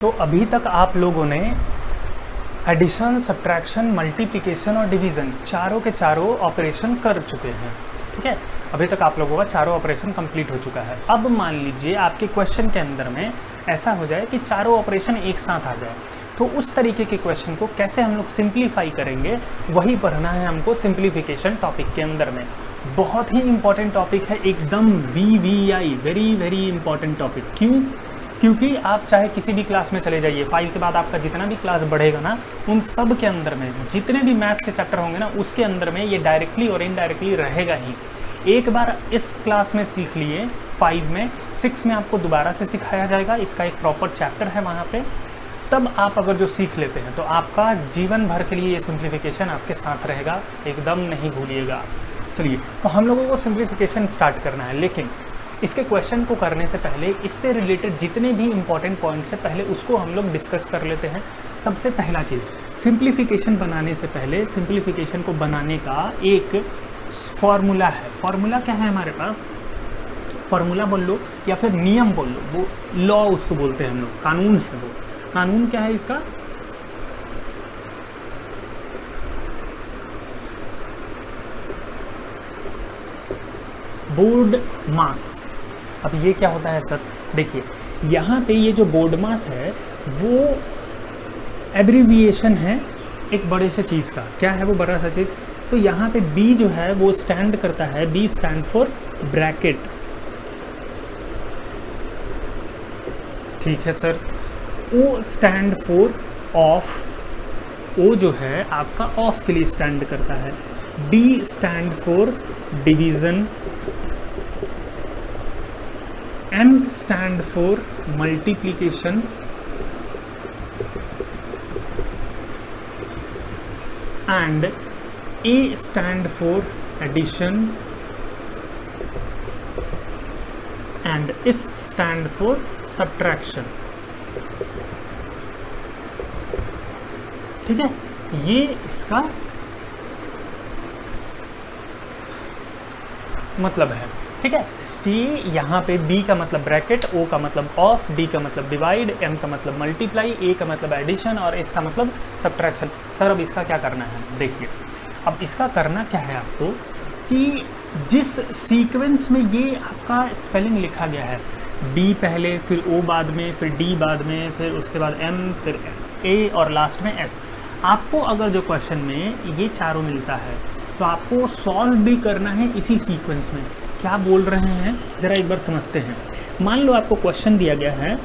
तो अभी तक आप लोगों ने एडिशन, सब्ट्रैक्शन, मल्टीप्लिकेशन और डिवीज़न चारों के चारों ऑपरेशन कर चुके हैं, ठीक है। अभी तक आप लोगों का चारों ऑपरेशन कंप्लीट हो चुका है। अब मान लीजिए आपके क्वेश्चन के अंदर में ऐसा हो जाए कि चारों ऑपरेशन एक साथ आ जाए, तो उस तरीके के क्वेश्चन को कैसे हम लोग सिंप्लीफाई करेंगे, वही पढ़ना है हमको सिंप्लीफिकेशन टॉपिक के अंदर में। बहुत ही इंपॉर्टेंट टॉपिक है, एकदम VVI, very very important topic. क्यों? क्योंकि आप चाहे किसी भी क्लास में चले जाइए, 5 के बाद आपका जितना भी क्लास बढ़ेगा ना, उन सब के अंदर में जितने भी मैथ्स के चैप्टर होंगे ना, उसके अंदर में ये डायरेक्टली और इनडायरेक्टली रहेगा ही। एक बार इस क्लास में सीख लिए, 5 में, 6 में आपको दोबारा से सिखाया जाएगा, इसका एक प्रॉपर चैप्टर है वहाँ पे। तब आप अगर जो सीख लेते हैं तो आपका जीवन भर के लिए ये सिंप्लीफिकेशन आपके साथ रहेगा, एकदम नहीं भूलिएगा। चलिए, तो हम लोगों को सिंप्लीफिकेशन स्टार्ट करना है, लेकिन इसके क्वेश्चन को करने से पहले इससे रिलेटेड जितने भी इंपॉर्टेंट पॉइंट्स हैं पहले उसको हम लोग डिस्कस कर लेते हैं। सबसे पहला चीज़, सिंप्लीफिकेशन बनाने से पहले सिंप्लीफिकेशन को बनाने का एक फॉर्मूला है। फॉर्मूला क्या है हमारे पास? फॉर्मूला बोल लो या फिर नियम बोल लो, वो लॉ उसको बोलते हैं हम लोग, कानून है वो। कानून क्या है इसका? बोर्ड मास। अब ये क्या होता है सर? देखिए, यहाँ पे ये जो बोर्ड मास है वो एब्रीविएशन है एक बड़े से चीज़ का। क्या है वो बड़ा सा चीज़? तो यहाँ पे B जो है वो स्टैंड करता है, B स्टैंड फॉर ब्रैकेट, ठीक है sir. O stand for of, O जो है आपका ऑफ के लिए स्टैंड करता है। D stand for division, M stand for multiplication, and A stand for addition, and S stand for subtraction, ठीक है। ये इसका मतलब है, ठीक है। कि यहाँ पे B का मतलब ब्रैकेट, O का मतलब ऑफ, D का मतलब डिवाइड, M का मतलब मल्टीप्लाई, A का मतलब एडिशन और S का मतलब सब्ट्रैक्शन। सर अब इसका क्या करना है? देखिए, अब इसका करना क्या है आपको कि जिस सीक्वेंस में ये आपका स्पेलिंग लिखा गया है, B पहले, फिर O बाद में, फिर D बाद में, फिर उसके बाद M, फिर A और लास्ट में S, आपको अगर जो क्वेश्चन में ये चारों मिलता है तो आपको सॉल्व भी करना है इसी सीक्वेंस में। क्या बोल रहे हैं ज़रा एक बार समझते हैं। मान लो आपको क्वेश्चन दिया गया है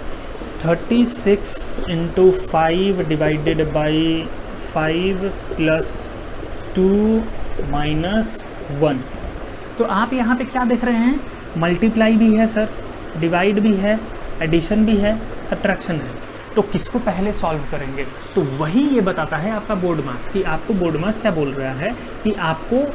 36 × 5 डिवाइडेड बाई 5 + 2 - 1। तो आप यहाँ पे क्या देख रहे हैं? मल्टीप्लाई भी है सर, डिवाइड भी है, एडिशन भी है, सब्ट्रैक्शन है। तो किसको पहले सॉल्व करेंगे? तो वही ये बताता है आपका बोर्ड मास, कि आपको बोर्ड मास क्या बोल रहा है कि आपको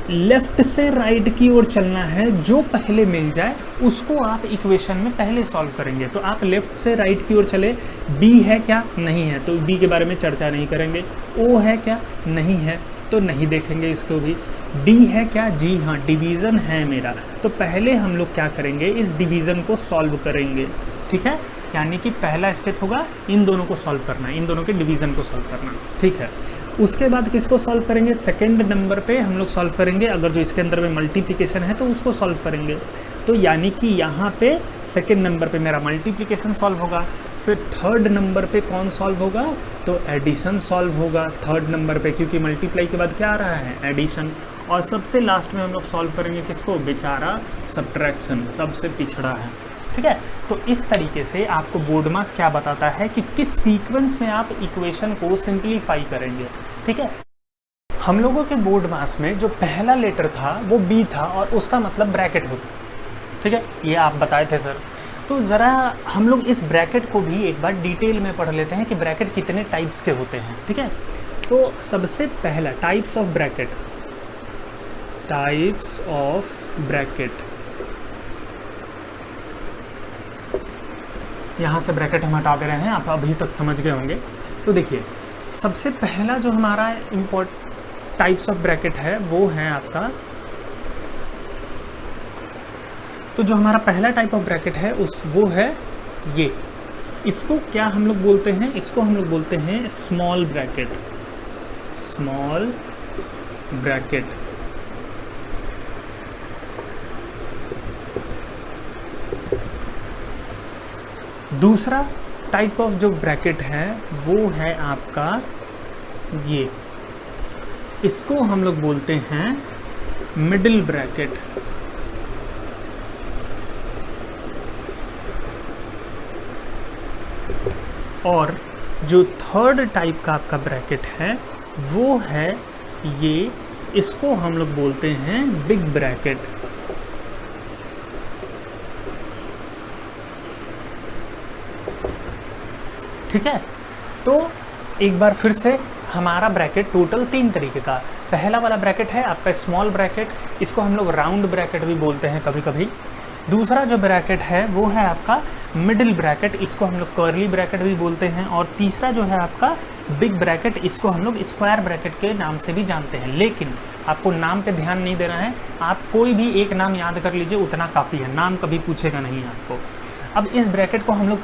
लेफ्ट से राइट की ओर चलना है, जो पहले मिल जाए उसको आप इक्वेशन में पहले सॉल्व करेंगे। तो आप लेफ्ट से राइट की ओर चले, B है क्या? नहीं है, तो B के बारे में चर्चा नहीं करेंगे। O है क्या? नहीं है, तो नहीं देखेंगे इसको भी। D है क्या? जी हाँ, डिवीज़न है मेरा। तो पहले हम लोग क्या करेंगे? इस डिवीज़न को सॉल्व करेंगे, ठीक है। यानी कि पहला स्टेप होगा इन दोनों को सॉल्व करना, इन दोनों के डिवीज़न को सॉल्व करना, ठीक है। उसके बाद किसको सॉल्व करेंगे? सेकंड नंबर पे हम लोग सॉल्व करेंगे, अगर जो इसके अंदर में मल्टीप्लिकेशन है तो उसको सॉल्व करेंगे। तो यानी कि यहाँ पे सेकंड नंबर पे मेरा मल्टीप्लिकेशन सॉल्व होगा। फिर थर्ड नंबर पे कौन सॉल्व होगा? तो एडिशन सॉल्व होगा थर्ड नंबर पे, क्योंकि मल्टीप्लाई के बाद क्या आ रहा है? एडिशन। और सबसे लास्ट में हम लोग सॉल्व करेंगे किसको? बेचारा सब्ट्रैक्शन, सबसे पिछड़ा है, ठीक है। तो इस तरीके से आपको बोर्ड मास क्या बताता है कि किस सीक्वेंस में आप इक्वेशन को सिंप्लीफाई करेंगे, ठीक है। हम लोगों के बोर्ड मास में जो पहला लेटर था वो B था और उसका मतलब ब्रैकेट होता, ठीक है। ये आप बताए थे सर। तो ज़रा हम लोग इस ब्रैकेट को भी एक बार डिटेल में पढ़ लेते हैं कि ब्रैकेट कितने टाइप्स के होते हैं, ठीक है। तो सबसे पहला types of bracket, types of bracket, यहाँ से ब्रैकेट हम हटा दे रहे हैं, आप अभी तक समझ गए होंगे। तो देखिए, सबसे पहला जो हमारा टाइप्स ऑफ ब्रैकेट है वो है आपका, तो जो हमारा पहला टाइप ऑफ ब्रैकेट है वो है ये, इसको क्या हम लोग बोलते हैं, इसको हम लोग बोलते हैं स्मॉल ब्रैकेट, स्मॉल ब्रैकेट। दूसरा टाइप ऑफ जो ब्रैकेट है वो है आपका ये, इसको हम लोग बोलते हैं मिडिल ब्रैकेट। और जो थर्ड टाइप का आपका ब्रैकेट है वो है ये, इसको हम लोग बोलते हैं बिग ब्रैकेट। ठीक है, तो एक बार फिर से हमारा ब्रैकेट टोटल 3 तरीके का। पहला वाला ब्रैकेट है आपका स्मॉल ब्रैकेट, इसको हम लोग राउंड ब्रैकेट भी बोलते हैं कभी कभी। दूसरा जो ब्रैकेट है वो है आपका मिडिल ब्रैकेट, इसको हम लोग कर्ली ब्रैकेट भी बोलते हैं। और तीसरा जो है आपका बिग ब्रैकेट, इसको हम लोग स्क्वायर ब्रैकेट के नाम से भी जानते हैं। लेकिन आपको नाम पे ध्यान नहीं देना है, आप कोई भी एक नाम याद कर लीजिए, उतना काफ़ी है, नाम कभी पूछेगा नहीं आपको। अब इस ब्रैकेट को हम लोग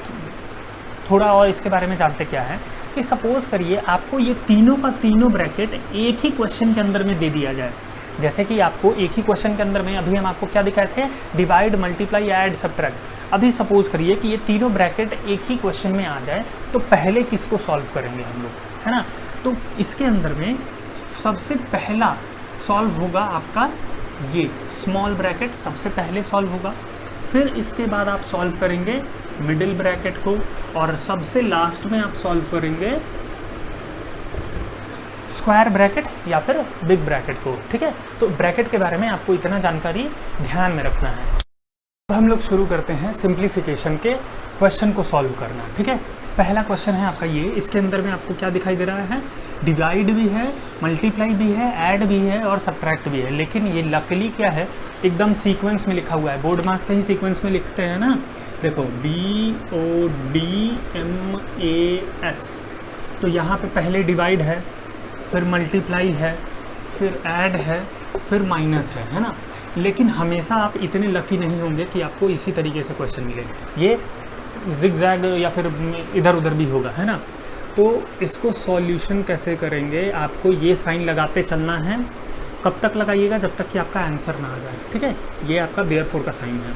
थोड़ा और इसके बारे में जानते क्या है कि सपोज करिए आपको ये तीनों का तीनों ब्रैकेट एक ही क्वेश्चन के अंदर में दे दिया जाए। जैसे कि आपको एक ही क्वेश्चन के अंदर में अभी हम आपको क्या दिखाए थे, डिवाइड, मल्टीप्लाई, ऐड, सब्ट्रैक्ट। अभी सपोज करिए कि ये तीनों ब्रैकेट एक ही क्वेश्चन में आ जाए, तो पहले किसको सॉल्व करेंगे हम लोग, है ना। तो इसके अंदर में सबसे पहला सॉल्व होगा आपका ये स्मॉल ब्रैकेट, सबसे पहले सॉल्व होगा। फिर इसके बाद आप सॉल्व करेंगे मिडिल ब्रैकेट को, और सबसे लास्ट में आप सॉल्व करेंगे स्क्वायर ब्रैकेट या फिर बिग ब्रैकेट को। ठीक है, तो ब्रैकेट के बारे में आपको इतना जानकारी ध्यान में रखना है। अब हम लोग शुरू करते हैं सिंप्लीफिकेशन के क्वेश्चन को सॉल्व करना। ठीक है, पहला क्वेश्चन है आपका ये, इसके अंदर में आपको क्या दिखाई दे रहा है, डिवाइड भी है, मल्टीप्लाई भी है, ऐड भी है और सब्ट्रैक्ट भी है। लेकिन ये लकीली क्या है, एकदम सीक्वेंस में लिखा हुआ है, बोर्ड मार्क्स का ही सीक्वेंस में लिखते हैं ना। देखो BODMAS, तो यहाँ पे पहले डिवाइड है, फिर मल्टीप्लाई है, फिर ऐड है, फिर माइनस है ना। लेकिन हमेशा आप इतने लकी नहीं होंगे कि आपको इसी तरीके से क्वेश्चन मिले, ये जिगजैग या फिर इधर उधर भी होगा, है ना। तो इसको सॉल्यूशन कैसे करेंगे, आपको ये साइन लगाते चलना है। कब तक लगाइएगा, जब तक कि आपका आंसर ना आ जाए। ठीक है, ये आपका देयरफॉर का साइन है।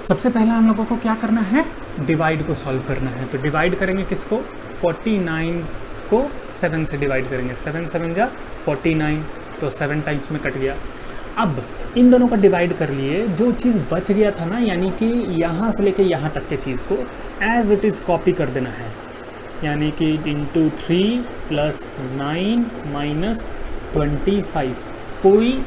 सबसे पहला हम लोगों को क्या करना है, डिवाइड को सॉल्व करना है। तो डिवाइड करेंगे किसको, 49 को 7 से डिवाइड करेंगे, 7 7 जा 49, तो 7 टाइम्स में कट गया। अब इन दोनों का डिवाइड कर लिए, जो चीज़ बच गया था ना, यानी कि यहाँ से लेके यहाँ तक के चीज़ को एज इट इज़ कॉपी कर देना है, यानी कि इंटू 3 + 9 - 25, कोई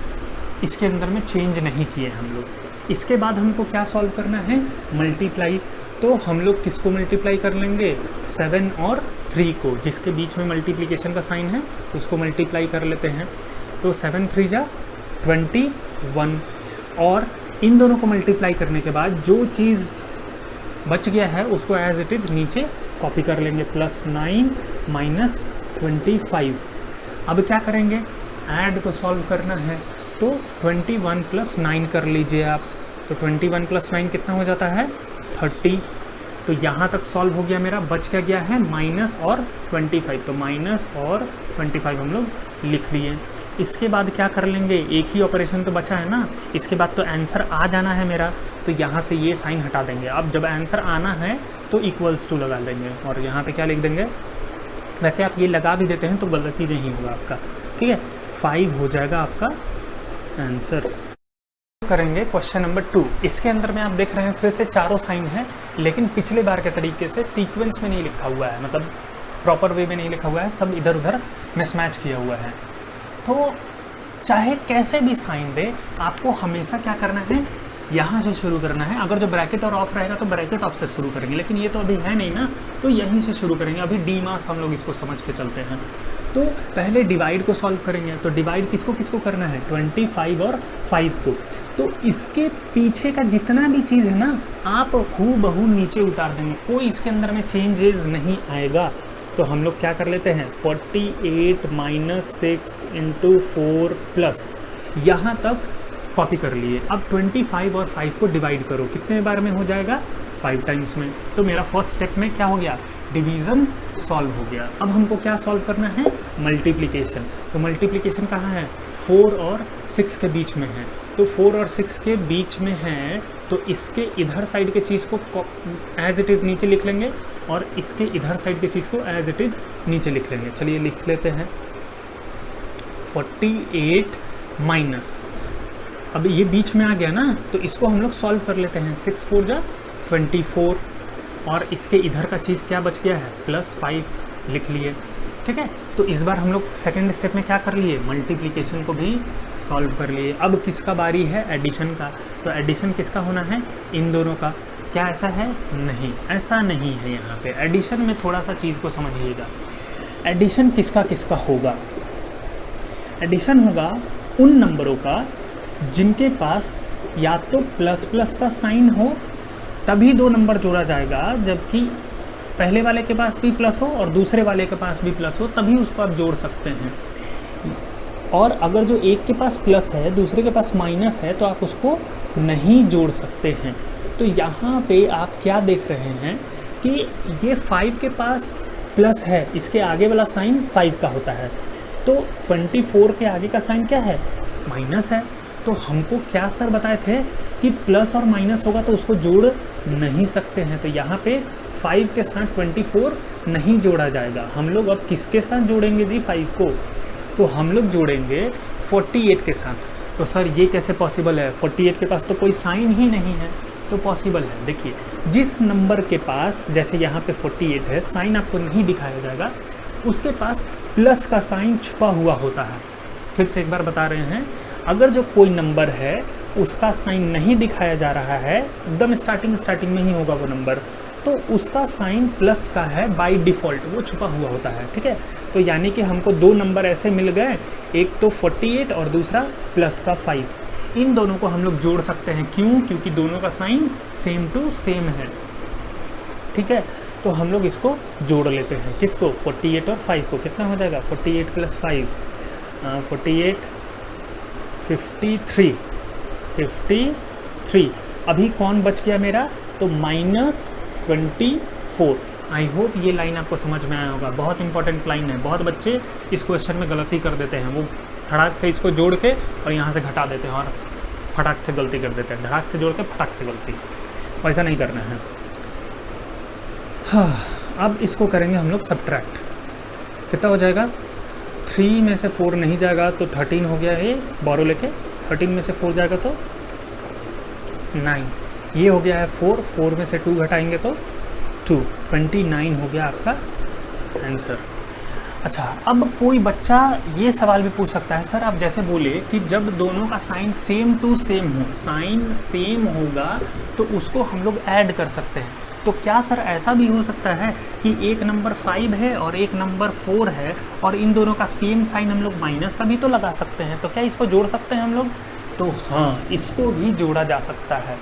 इसके अंदर में चेंज नहीं किए हम लोग। इसके बाद हमको क्या सॉल्व करना है, मल्टीप्लाई। तो हम लोग किसको मल्टीप्लाई कर लेंगे, 7 और 3 को, जिसके बीच में मल्टीप्लिकेशन का साइन है उसको मल्टीप्लाई कर लेते हैं। तो 7 3 जा 21, और इन दोनों को मल्टीप्लाई करने के बाद जो चीज़ बच गया है उसको एज इट इज़ नीचे कॉपी कर लेंगे, +9 - 25। अब क्या करेंगे, ऐड को सॉल्व करना है, तो 21 + 9 कर लीजिए आप। तो 21 + 9 कितना हो जाता है, 30। तो यहाँ तक सॉल्व हो गया मेरा, बच क्या गया है, माइनस और 25, तो माइनस और 25 हम लोग लिख लिए। इसके बाद क्या कर लेंगे, एक ही ऑपरेशन तो बचा है ना, इसके बाद तो आंसर आ जाना है मेरा, तो यहाँ से ये साइन हटा देंगे। अब जब आंसर आना है तो =, लगा देंगे, और यहाँ पे क्या लिख देंगे, वैसे आप ये लगा भी देते हैं तो गलती नहीं होगा आपका। ठीक है, 5 हो जाएगा आपका आंसर। करेंगे क्वेश्चन नंबर 2। इसके अंदर में आप देख रहे हैं फिर से चारों साइन है, लेकिन पिछले बार के तरीके से सीक्वेंस में नहीं लिखा हुआ है, मतलब प्रॉपर वे में नहीं लिखा हुआ है, सब इधर उधर मिसमैच किया हुआ है। तो चाहे कैसे भी साइन दे, आपको हमेशा क्या करना है, यहाँ से शुरू करना है। अगर जो ब्रैकेट और ऑफ रहेगा तो ब्रैकेट ऑफ से शुरू करेंगे, लेकिन ये तो अभी है नहीं ना, तो यहीं से शुरू करेंगे। अभी डीमास हम लोग इसको समझ के चलते हैं। तो पहले डिवाइड को सॉल्व करेंगे, तो डिवाइड किसको किसको करना है, 25 और 5 को। तो इसके पीछे का जितना भी चीज़ है ना, आप हूबहू नीचे उतार देंगे, कोई इसके अंदर में चेंजेस नहीं आएगा। तो हम लोग क्या कर लेते हैं, 48 - 6 × 4 प्लस यहाँ तक कॉपी कर लिए। अब 25 और 5 को डिवाइड करो, कितने बार में हो जाएगा, 5 टाइम्स में। तो मेरा फर्स्ट स्टेप में क्या हो गया, डिवीज़न सॉल्व हो गया। अब हमको क्या सॉल्व करना है, मल्टीप्लिकेशन। तो मल्टीप्लिकेशन कहाँ है, 4 और 6 के बीच में है। तो 4 और 6 के बीच में है, तो इसके इधर साइड के चीज़ को एज इट इज़ नीचे लिख लेंगे और इसके इधर साइड की चीज़ को एज इट इज़ नीचे लिख लेंगे। चलिए लिख लेते हैं 48 माइनस, अब ये बीच में आ गया ना, तो इसको हम लोग सॉल्व कर लेते हैं। 6 4 जा 24 और इसके इधर का चीज़ क्या बच गया है, +5 लिख लिए। ठीक है, तो इस बार हम लोग सेकेंड स्टेप में क्या कर लिए, मल्टीप्लिकेशन को भी सॉल्व कर लिए। अब किसका बारी है, एडिशन का। तो एडिशन किसका होना है, इन दोनों का। क्या ऐसा है, नहीं, ऐसा नहीं है। यहाँ पे एडिशन में थोड़ा सा चीज़ को समझिएगा। एडिशन किसका किसका होगा, एडिशन होगा उन नंबरों का जिनके पास या तो प्लस प्लस का साइन हो, तभी 2 नंबर जोड़ा जाएगा, जबकि पहले वाले के पास भी प्लस हो और दूसरे वाले के पास भी प्लस हो, तभी उसको आप जोड़ सकते हैं। और अगर जो एक के पास प्लस है दूसरे के पास माइनस है, तो आप उसको नहीं जोड़ सकते हैं। तो यहाँ पे आप क्या देख रहे हैं कि ये 5 के पास प्लस है, इसके आगे वाला साइन 5 का होता है, तो 24 के आगे का साइन क्या है, माइनस है। तो हमको क्या सर बताए थे कि प्लस और माइनस होगा तो उसको जोड़ नहीं सकते हैं। तो यहाँ पे 5 के साथ 24 नहीं जोड़ा जाएगा। हम लोग अब किसके साथ जोड़ेंगे जी 5 को, तो हम लोग जोड़ेंगे 48 के साथ। तो सर ये कैसे पॉसिबल है, 48 के पास तो कोई साइन ही नहीं है। तो पॉसिबल है, देखिए जिस नंबर के पास, जैसे यहाँ पे 48 है, साइन आपको नहीं दिखाया जाएगा, उसके पास प्लस का साइन छुपा हुआ होता है। फिर से एक बार बता रहे हैं, अगर जो कोई नंबर है उसका साइन नहीं दिखाया जा रहा है, एकदम स्टार्टिंग में ही होगा वो नंबर, तो उसका साइन प्लस का है बाय डिफ़ॉल्ट, वो छुपा हुआ होता है। ठीक है, तो यानी कि हमको 2 नंबर ऐसे मिल गए, एक तो 48 और दूसरा प्लस का 5। इन दोनों को हम लोग जोड़ सकते हैं। क्यों, क्योंकि दोनों का साइन सेम टू सेम है। ठीक है, तो हम लोग इसको जोड़ लेते हैं। किसको, 48 और 5 को। कितना हो जाएगा, 48 + 5 48 53। अभी कौन बच गया मेरा, तो -24। आई होप ये लाइन आपको समझ में आया होगा, बहुत इंपॉर्टेंट लाइन है। बहुत बच्चे इस क्वेश्चन में गलती कर देते हैं, वो फटाक से इसको जोड़ के और यहाँ से घटा देते हैं और फटाक से गलती कर देते हैं। धड़ाक से जोड़ के फटाक से गलती, वैसा नहीं करना है। हाँ, अब इसको करेंगे हम लोग सब्ट्रैक्ट। कितना हो जाएगा, 3 में से 4 नहीं जाएगा तो 13 हो गया, ये बोरो लेके 13 में से 4 जाएगा तो 9, ये हो गया है 4 में से 2 घटाएंगे तो 2, 29 हो गया आपका आंसर। अच्छा, अब कोई बच्चा ये सवाल भी पूछ सकता है, सर आप जैसे बोले कि जब दोनों का साइन सेम टू सेम हो, साइन सेम होगा तो उसको हम लोग ऐड कर सकते हैं। तो क्या सर ऐसा भी हो सकता है कि एक नंबर 5 है और एक नंबर 4 है और इन दोनों का सेम साइन हम लोग माइनस का भी तो लगा सकते हैं, तो क्या इसको जोड़ सकते हैं हम लोग? तो हाँ, इसको भी जोड़ा जा सकता है।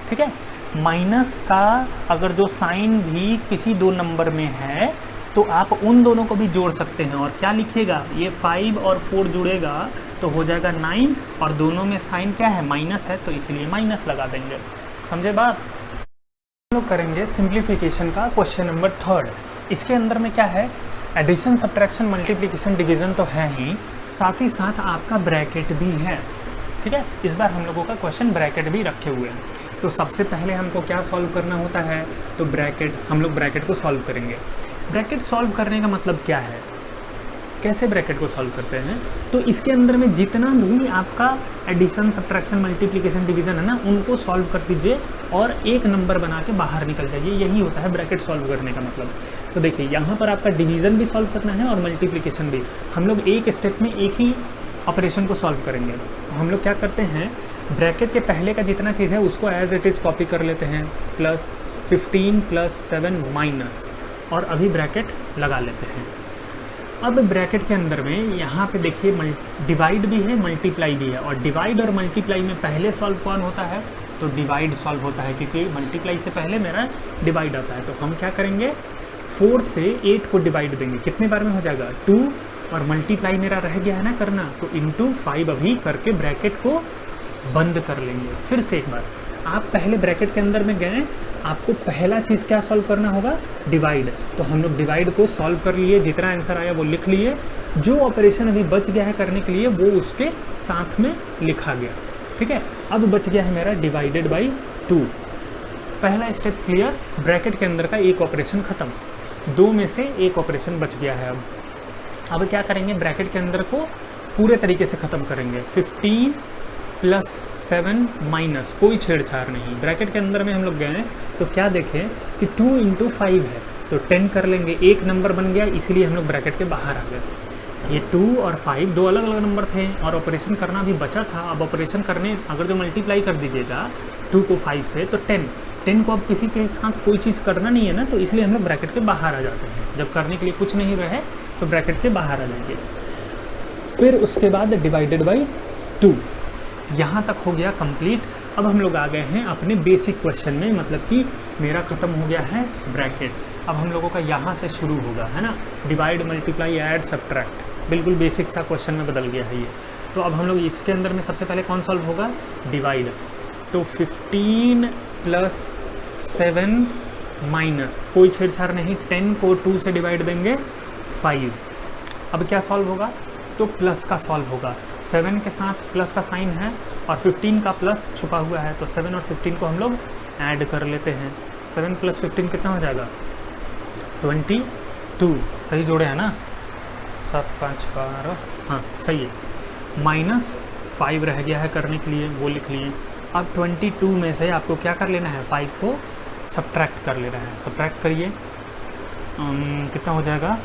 ठीक है, माइनस का अगर जो साइन भी किसी 2 नंबर में है तो आप उन दोनों को भी जोड़ सकते हैं। और क्या लिखिएगा, ये 5 और 4 जुड़ेगा तो हो जाएगा 9 और दोनों में साइन क्या है, माइनस है, तो इसलिए माइनस लगा देंगे। समझे बात? हम लोग करेंगे सिंप्लीफिकेशन का क्वेश्चन नंबर 3। इसके अंदर में क्या है, एडिशन, सब्ट्रैक्शन, मल्टीप्लिकेशन, डिवीज़न तो है ही, साथ ही साथ आपका ब्रैकेट भी है। ठीक है, इस बार हम लोगों का क्वेश्चन ब्रैकेट भी रखे हुए हैं। तो सबसे पहले हमको क्या सॉल्व करना होता है, तो ब्रैकेट, हम लोग ब्रैकेट को सॉल्व करेंगे। ब्रैकेट सॉल्व करने का मतलब क्या है, कैसे ब्रैकेट को सॉल्व करते हैं, तो इसके अंदर में जितना भी आपका एडिशन, सब्ट्रैक्शन, मल्टीप्लिकेशन, डिवीज़न है ना, उनको सॉल्व कर दीजिए और एक नंबर बना के बाहर निकल जाइए। यही होता है ब्रैकेट सॉल्व करने का मतलब। तो देखिए यहाँ पर आपका डिवीज़न भी सॉल्व करना है और मल्टीप्लिकेशन भी। हम लोग एक स्टेप में एक ही ऑपरेशन को सॉल्व करेंगे। हम लोग क्या करते हैं, ब्रैकेट के पहले का जितना चीज़ है उसको एज इट इज़ कॉपी कर लेते हैं, +15 + 7 माइनस, और अभी ब्रैकेट लगा लेते हैं। अब ब्रैकेट के अंदर में यहाँ पे देखिए डिवाइड भी है, मल्टीप्लाई भी है, और डिवाइड और मल्टीप्लाई में पहले सॉल्व कौन होता है, तो डिवाइड सॉल्व होता है, क्योंकि मल्टीप्लाई से पहले मेरा डिवाइड आता है। तो हम क्या करेंगे, 4 से 8 को डिवाइड देंगे, कितने बार में हो जाएगा, 2, और मल्टीप्लाई मेरा रह गया है ना करना, तो × 5 अभी करके ब्रैकेट को बंद कर लेंगे। फिर से एक बार आप पहले ब्रैकेट के अंदर में गए, आपको पहला चीज़ क्या सॉल्व करना होगा, डिवाइड। तो हम लोग डिवाइड को सॉल्व कर लिए, जितना आंसर आया वो लिख लिए, जो ऑपरेशन अभी बच गया है करने के लिए वो उसके साथ में लिखा गया। ठीक है, अब बच गया है मेरा डिवाइडेड बाई 2। पहला स्टेप क्लियर, ब्रैकेट के अंदर का एक ऑपरेशन खत्म, 2 में से एक ऑपरेशन बच गया है। अब क्या करेंगे, ब्रैकेट के अंदर को पूरे तरीके से ख़त्म करेंगे। 15 + 7 माइनस, कोई छेड़छाड़ नहीं। ब्रैकेट के अंदर में हम लोग गए तो क्या देखें कि 2 × 5 है, तो 10 कर लेंगे, एक नंबर बन गया, इसीलिए हम लोग ब्रैकेट के बाहर आ गए। ये 2 और 5 दो अलग अलग नंबर थे और ऑपरेशन करना भी बचा था। अब ऑपरेशन करने अगर जो मल्टीप्लाई कर दीजिएगा 2 को 5 से तो 10 को अब किसी के साथ कोई चीज़ करना नहीं है ना, तो इसलिए हम लोग ब्रैकेट के बाहर आ जाते हैं। जब करने के लिए कुछ नहीं रहे तो ब्रैकेट के बाहर आ जाएंगे। फिर उसके बाद डिवाइडेड बाई 2, यहाँ तक हो गया कंप्लीट। अब हम लोग आ गए हैं अपने बेसिक क्वेश्चन में, मतलब कि मेरा ख़त्म हो गया है ब्रैकेट। अब हम लोगों का यहाँ से शुरू होगा, है ना, डिवाइड, मल्टीप्लाई, ऐड, सब्ट्रैक्ट। बिल्कुल बेसिक सा क्वेश्चन में बदल गया है ये। तो अब हम लोग इसके अंदर में सबसे पहले कौन सॉल्व होगा, डिवाइड। तो 15 + 7 माइनस, कोई छेड़छाड़ नहीं, 10 को 2 से डिवाइड देंगे 5। अब क्या सॉल्व होगा, तो प्लस का सॉल्व होगा। 7 के साथ प्लस का साइन है और 15 का प्लस छुपा हुआ है, तो 7 और 15 को हम लोग ऐड कर लेते हैं। 7 + 15 कितना हो जाएगा, 22। सही जोड़े हैं ना, 7 5 12, हाँ सही है। -5 रह गया है करने के लिए, वो लिख लिए। अब 22 में से आपको क्या कर लेना है, 5 को सब्ट्रैक्ट कर लेना है। सब्ट्रैक्ट करिए, कितना हो जाएगा,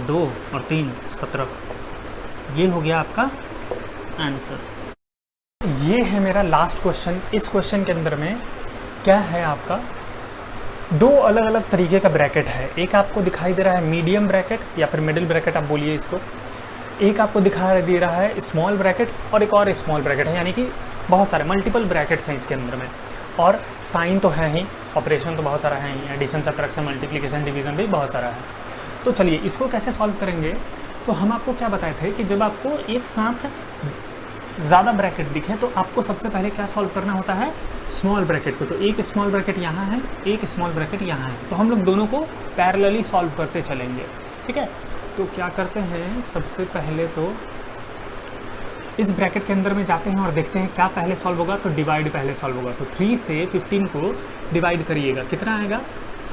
2 और 3 17। ये हो गया आपका आंसर। ये है मेरा लास्ट क्वेश्चन। इस क्वेश्चन के अंदर में क्या है, आपका 2 अलग अलग तरीके का ब्रैकेट है। एक आपको दिखाई दे रहा है मीडियम ब्रैकेट या फिर मिडिल ब्रैकेट आप बोलिए इसको। एक आपको दिखाई दे रहा है स्मॉल ब्रैकेट और एक और स्मॉल ब्रैकेट है, यानी कि बहुत सारे मल्टीपल ब्रैकेट्स हैं इसके अंदर में। और साइन तो है ही, ऑपरेशन तो बहुत सारा है ही, एडिशन, सब्ट्रैक्शन, मल्टीप्लिकेशन, डिवीजन भी बहुत सारा है। तो चलिए इसको कैसे सॉल्व करेंगे। तो हम आपको क्या बताए थे कि जब आपको एक साथ ज़्यादा ब्रैकेट दिखे तो आपको सबसे पहले क्या सॉल्व करना होता है, स्मॉल ब्रैकेट को। तो एक स्मॉल ब्रैकेट यहाँ है, एक स्मॉल ब्रैकेट यहाँ है, तो हम लोग दोनों को पैरेलली सॉल्व करते चलेंगे। ठीक है, तो क्या करते हैं, सबसे पहले तो इस ब्रैकेट के अंदर में जाते हैं और देखते हैं क्या पहले सॉल्व होगा। तो डिवाइड पहले सॉल्व होगा। तो 3 से 15 को डिवाइड करिएगा, कितना आएगा,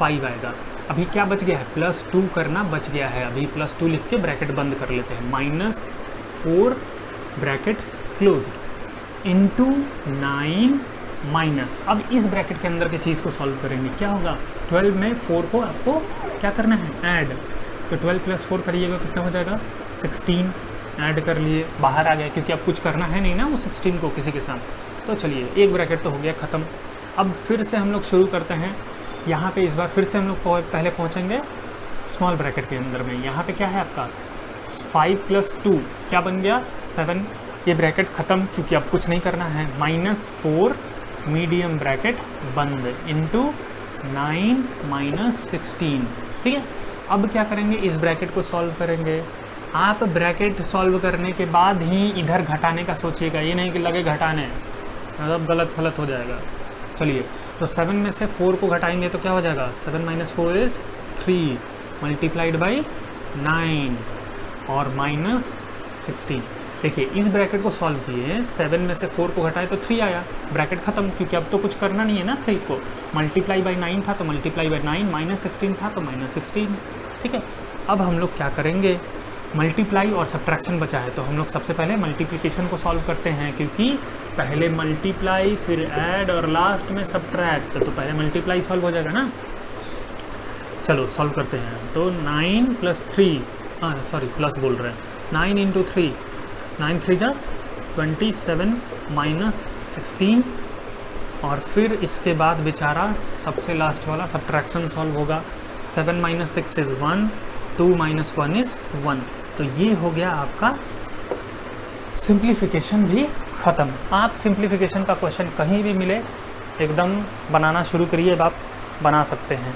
5 आएगा। अभी क्या बच गया है, +2 करना बच गया है। अभी +2 लिख के ब्रैकेट बंद कर लेते हैं। -4 ब्रैकेट क्लोज इंटू 9 माइनस। अब इस ब्रैकेट के अंदर की चीज़ को सॉल्व करेंगे, क्या होगा, 12 में 4 को आपको क्या करना है, ऐड। तो 12 + 4 करिएगा, कितना हो जाएगा, 16। ऐड कर लिए, बाहर आ गया, क्योंकि अब कुछ करना है नहीं ना वो 16 को किसी के साथ। तो चलिए एक ब्रैकेट तो हो गया ख़त्म। अब फिर से हम लोग शुरू करते हैं। यहाँ पे इस बार फिर से हम लोग पहले पहुँचेंगे स्मॉल ब्रैकेट के अंदर में। यहाँ पे क्या है आपका, 5 + 2 क्या बन गया, 7। ये ब्रैकेट ख़त्म, क्योंकि अब कुछ नहीं करना है। -4 मीडियम ब्रैकेट बंद इंटू 9 - 16। ठीक है, अब क्या करेंगे, इस ब्रैकेट को सॉल्व करेंगे। आप ब्रैकेट सॉल्व करने के बाद ही इधर घटाने का सोचिएगा, ये नहीं कि लगे घटाने, मतलब गलत फलत हो जाएगा। चलिए, तो 7 में से 4 को घटाएंगे तो क्या हो जाएगा, 7 - 4 = 3 मल्टीप्लाइड बाई 9 और -16। देखिए इस ब्रैकेट को सॉल्व किए, 7 में से 4 को घटाए तो 3 आया, ब्रैकेट ख़त्म, क्योंकि अब तो कुछ करना नहीं है ना। 3 को मल्टीप्लाई बाई 9 था तो मल्टीप्लाई बाई 9, -16 था तो -16। ठीक है, अब हम लोग क्या करेंगे, मल्टीप्लाई और सब्ट्रैक्शन बचा है, तो हम लोग सबसे पहले मल्टीप्लिकेशन को सॉल्व करते हैं, क्योंकि पहले मल्टीप्लाई फिर ऐड और लास्ट में सब्ट्रैक्ट। तो पहले मल्टीप्लाई सॉल्व हो जाएगा ना। चलो सॉल्व करते हैं। तो 9 + 3, सॉरी प्लस बोल रहे हैं, 9 × 3, 9 3 जा 27 -16। और फिर इसके बाद बेचारा सबसे लास्ट वाला सब्ट्रैक्शन सॉल्व होगा। 7 - 6 = 1, 2 - 1 = 1। तो ये हो गया आपका सिंप्लीफिकेशन भी ख़त्म। आप सिंप्लीफिकेशन का क्वेश्चन कहीं भी मिले एकदम बनाना शुरू करिए, आप बना सकते हैं।